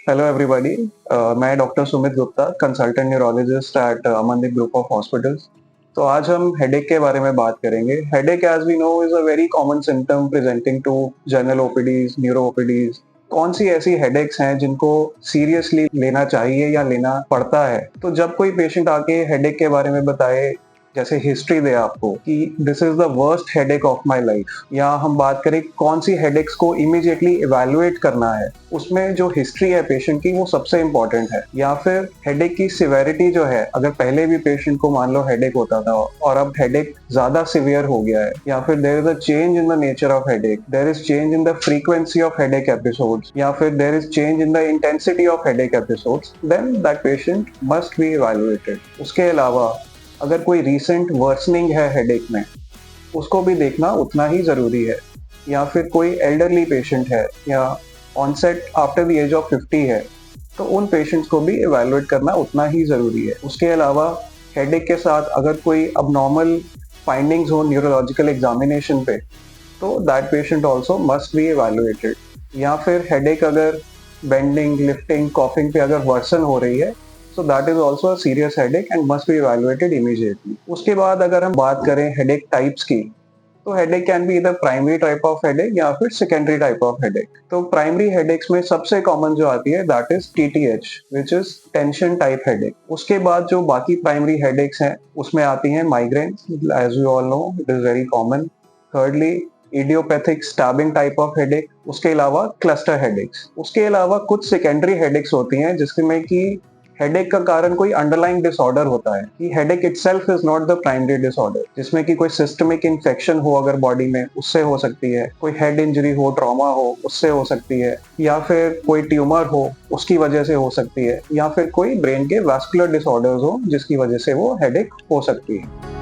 Hello everybody. मैं doctor Sumit Gupta, consultant neurologist at Amandeep group of hospitals. तो आज हम हेडेक के बारे में बात करेंगे। Headache as we know is a very common symptom presenting to general OPDs, neuro OPDs. कौन सी ऐसी हेडेक्स हैं जिनको सीरियसली लेना चाहिए या लेना पड़ता है? तो जब कोई पेशेंट आके हेडेक के बारे में बताए, जैसे हिस्ट्री दे आपको कि this is the worst headache of my life, या हम बात करें कौन सी हेडेक्स को इमीडिएटली इवैल्यूएट करना है, उसमें जो हिस्ट्री है पेशेंट की वो सबसे इंपॉर्टेंट है। या फिर हेडेक की सिवेरिटी जो है, अगर पहले भी पेशेंट को मान लो हेडेक होता था और अब हेडेक ज्यादा सिवियर हो गया है, या फिर there is a change in the nature of headache, there is change in the frequency of headache episodes, या फिर there is change in the intensity of headache episodes, then that patient must be evaluated. उसके अलावा अगर कोई recent worsening है headache में, उसको भी देखना उतना ही ज़रूरी है। या फिर कोई एल्डरली पेशेंट है या onset after the age of 50 है, तो उन पेशेंट्स को भी इवैल्यूएट करना उतना ही ज़रूरी है। उसके अलावा हेडेक के साथ अगर कोई अबनॉर्मल फाइंडिंग्स हो न्यूरोलॉजिकल एग्जामिनेशन पे, तो that patient also must be evaluated. या फिर हेडेक अगर बेंडिंग, लिफ्टिंग, कॉफिंग पे अगर वर्सन हो रही है, so that is also a serious headache and must be evaluated immediately. उसके बाद अगर हम बात करें हेडेक टाइप्स की, तो हेडेक कैन बी इधर प्राइमरी टाइप ऑफ हेडेक या फिर सेकेंडरी टाइप ऑफ हेडेक। तो प्राइमरी हेडेक्स में सबसे कॉमन जो आती है that is TTH, which is tension type headache. उसके बाद जो बाकी प्राइमरी हेडेक्स हैं उसमें आती हैं migraine, as we all know it is very common. Thirdly idiopathic stabbing type of headache. उसके अलावा क्लस्टर हेडेक्स। उसके अलावा कुछ सेकेंडरी हेडेक्स होती हैं जिसमें कि हेडेक का कारण कोई अंडरलाइंग डिसऑर्डर होता है, कि headache itself is not the primary disorder, जिसमें कि कोई सिस्टमिक इन्फेक्शन हो अगर बॉडी में, उससे हो सकती है। कोई हेड इंजरी हो, ट्रॉमा हो, उससे हो सकती है। या फिर कोई ट्यूमर हो, उसकी वजह से हो सकती है। या फिर कोई ब्रेन के वैस्कुलर डिसऑर्डर्स हो जिसकी वजह से वो हेडेक हो सकती है।